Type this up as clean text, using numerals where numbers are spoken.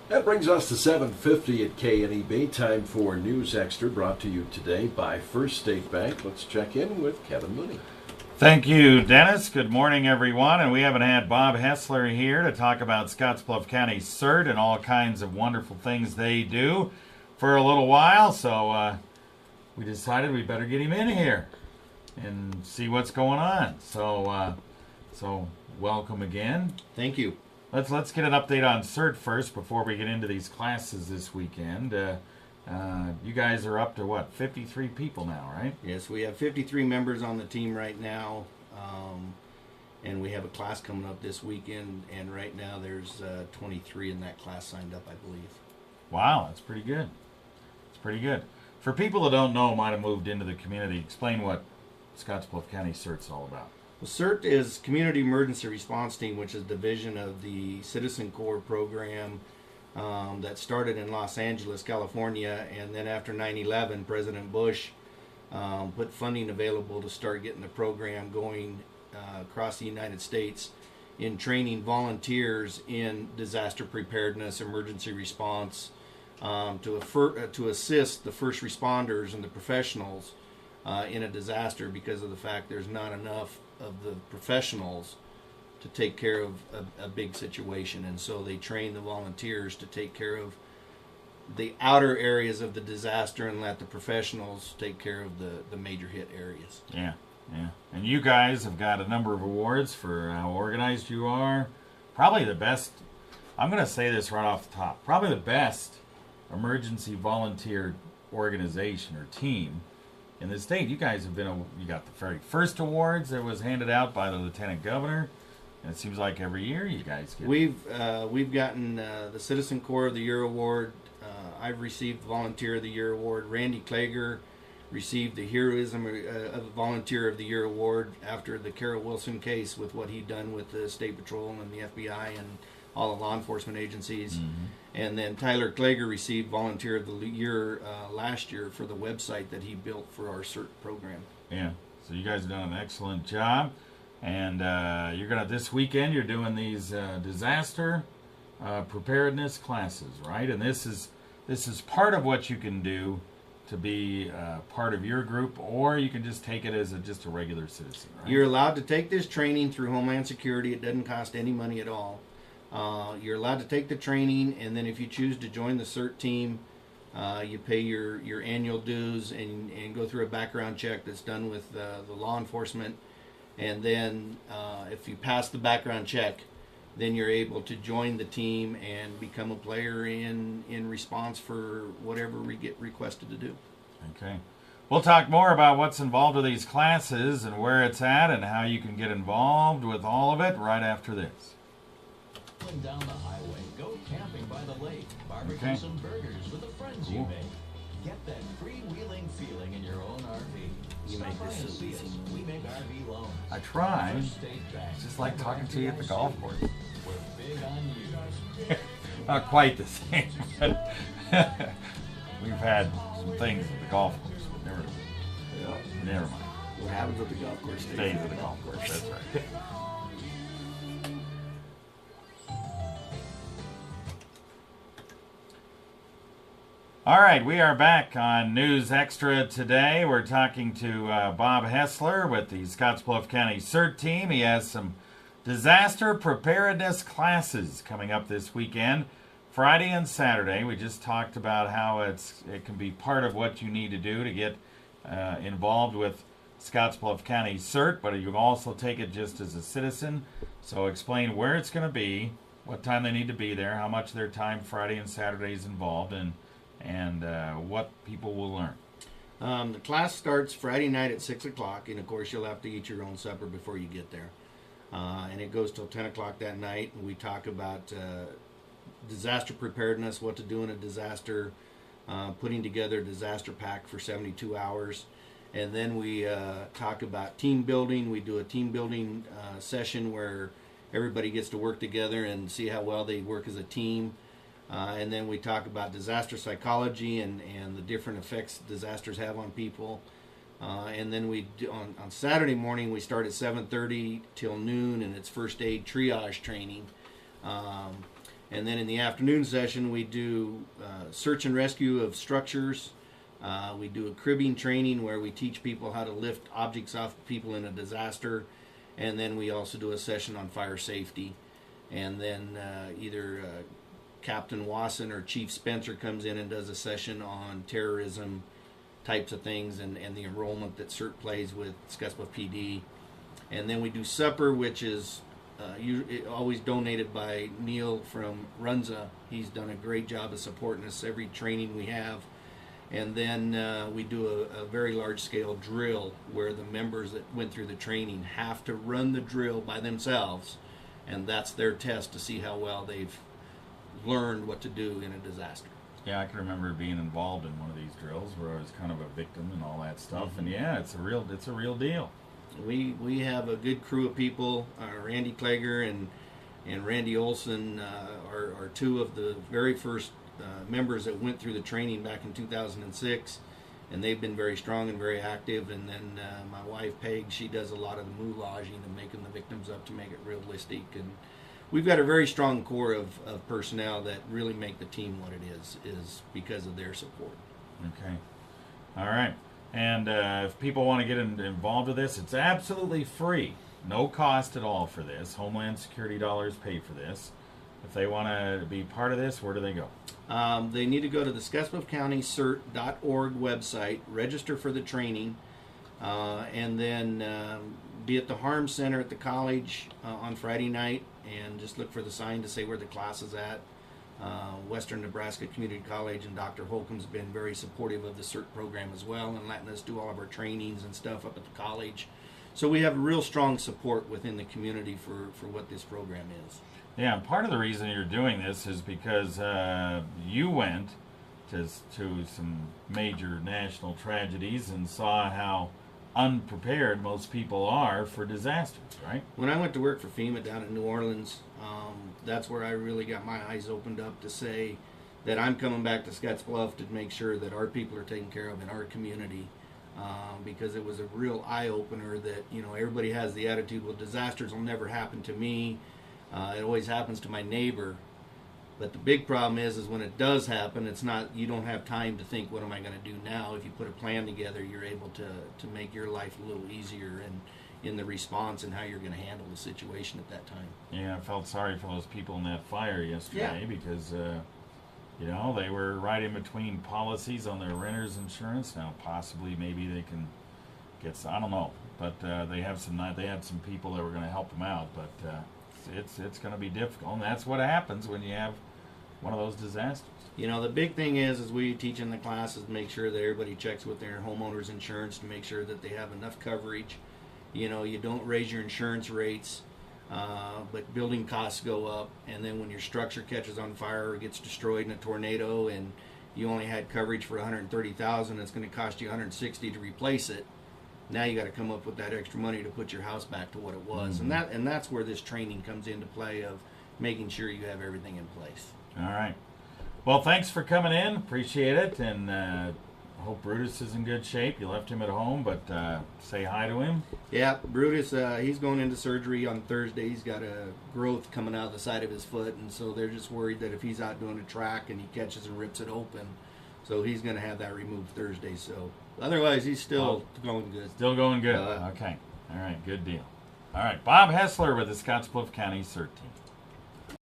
That brings us to 7:50 at KNEB. Time for News Extra, brought to you today by First State Bank. Let's check in with Kevin Mooney. Thank you, Dennis. Good morning, everyone. And we haven't had Bob Hessler here to talk about Bluff County CERT and all kinds of wonderful things they do for a little while. So we decided we better get him in here and see what's going on. So welcome again. Thank you. Let's get an update on CERT first before we get into these classes this weekend. You guys are up to what, 53 people now, right? Yes, we have 53 members on the team right now, and we have a class coming up this weekend. And right now, there's 23 in that class signed up, I believe. Wow, that's pretty good. It's pretty good. For people that don't know, might have moved into the community, explain what Bluff County CERT's all about. Well, CERT is Community Emergency Response Team, which is a division of the Citizen Corps program that started in Los Angeles, California, and then after 9/11, President Bush put funding available to start getting the program going across the United States in training volunteers in disaster preparedness, emergency response, to assist the first responders and the professionals in a disaster, because of the fact there's not enough of the professionals to take care of a big situation. And so they train the volunteers to take care of the outer areas of the disaster and let the professionals take care of the major hit areas. Yeah. And you guys have got a number of awards for how organized you are. Probably the best, I'm going to say this right off the top, probably the best emergency volunteer organization or team in the state. You guys have been, you got the very first awards that was handed out by the Lieutenant Governor. And it seems like every year you guys get. We've gotten the Citizen Corps of the Year award. I've received the Volunteer of the Year award. Randy Klager received the Heroism of Volunteer of the Year award after the Carol Wilson case, with what he'd done with the State Patrol and the FBI and all the law enforcement agencies. Mm-hmm. And then Tyler Klager received Volunteer of the Year last year for the website that he built for our CERT program. Yeah, so you guys have done an excellent job. And you're gonna, this weekend, you're doing these disaster preparedness classes, right? And this is part of what you can do to be part of your group, or you can just take it as just a regular citizen, right? You're allowed to take this training through Homeland Security. It doesn't cost any money at all. You're allowed to take the training, and then if you choose to join the CERT team, you pay your annual dues and go through a background check that's done with the law enforcement. And then if you pass the background check, then you're able to join the team and become a player in response for whatever we get requested to do. Okay. We'll talk more about what's involved with these classes and where it's at and how you can get involved with all of it right after this. Down the highway, go camping by the lake, barbecue some burgers with the friends you make. Get that freewheeling feeling in your own RV. You make this so see us. easy. We make RV loans. I tried. First State Bank. It's just like talking to you at the golf course. We're big on you. Not quite the same, but we've had some things at the golf course, but never mind. What happens at the golf course Stays at the golf course, that's right. All right, we are back on News Extra today. We're talking to Bob Hessler with the Bluff County CERT team. He has some disaster preparedness classes coming up this weekend, Friday and Saturday. We just talked about how it can be part of what you need to do to get involved with Bluff County CERT, but you can also take it just as a citizen. So explain where it's going to be, what time they need to be there, how much of their time Friday and Saturday is involved, and what people will learn. The class starts Friday night at 6 o'clock, and of course you'll have to eat your own supper before you get there. And it goes till 10 o'clock that night, and we talk about disaster preparedness, what to do in a disaster, putting together a disaster pack for 72 hours. And then we talk about team building. We do a team building session where everybody gets to work together and see how well they work as a team. And then we talk about disaster psychology and the different effects disasters have on people. And then we do, on Saturday morning, we start at 7:30 till noon, and it's first aid triage training. And then in the afternoon session, we do search and rescue of structures. We do a cribbing training where we teach people how to lift objects off people in a disaster. And then we also do a session on fire safety. And then either Captain Wasson or Chief Spencer comes in and does a session on terrorism types of things and the enrollment that CERT plays with Scottsbluff PD. And then we do supper, which is always donated by Neil from Runza. He's done a great job of supporting us every training we have. And then we do a very large-scale drill where the members that went through the training have to run the drill by themselves, and that's their test to see how well they've learned what to do in a disaster. Yeah, I can remember being involved in one of these drills where I was kind of a victim and all that stuff. And yeah, it's a real deal. We have a good crew of people. Randy Klager and Randy Olson are two of the very first members that went through the training back in 2006, and they've been very strong and very active. And then my wife Peg, she does a lot of the moulaging and making the victims up to make it realistic. And we've got a very strong core of personnel that really make the team what it is because of their support. Okay. All right. And if people want to get involved with this, it's absolutely free. No cost at all for this. Homeland Security dollars pay for this. If they want to be part of this, where do they go? They need to go to the Scottsbluff County CERT.org website, register for the training, and then be at the Harm Center at the college on Friday night, and just look for the sign to say where the class is at. Western Nebraska Community College and Dr. Holcomb's been very supportive of the CERT program as well, and letting us do all of our trainings and stuff up at the college. So we have real strong support within the community for what this program is. Yeah, and part of the reason you're doing this is because you went to some major national tragedies and saw how unprepared most people are for disasters, right? When I went to work for FEMA down in New Orleans, that's where I really got my eyes opened up to say that I'm coming back to Scottsbluff to make sure that our people are taken care of in our community. Because it was a real eye-opener that, everybody has the attitude, well, disasters will never happen to me. It always happens to my neighbor. But the big problem is when it does happen, it's not, you don't have time to think, what am I going to do now? If you put a plan together, you're able to make your life a little easier and in the response and how you're going to handle the situation at that time. Yeah, I felt sorry for those people in that fire yesterday because, they were right in between policies on their renter's insurance. Now, possibly, maybe they can get, I don't know, but they had some people that were going to help them out, but it's going to be difficult, and that's what happens when you have one of those disasters. The big thing is we teach in the classes to make sure that everybody checks with their homeowner's insurance to make sure that they have enough coverage. You don't raise your insurance rates, but building costs go up, and then when your structure catches on fire or gets destroyed in a tornado and you only had coverage for $130,000, it's going to cost you $160,000 to replace it. Now you got to come up with that extra money to put your house back to what it was. Mm-hmm. And that's where this training comes into play, of making sure you have everything in place. All right. Well, thanks for coming in. Appreciate it. And I hope Brutus is in good shape. You left him at home, but say hi to him. Yeah, Brutus, he's going into surgery on Thursday. He's got a growth coming out of the side of his foot, and so they're just worried that if he's out doing a track and he catches and rips it open, so he's going to have that removed Thursday. So otherwise, he's still going good. Still going good. Okay. All right. Good deal. All right. Bob Hessler with the Scottsbluff County CERT team.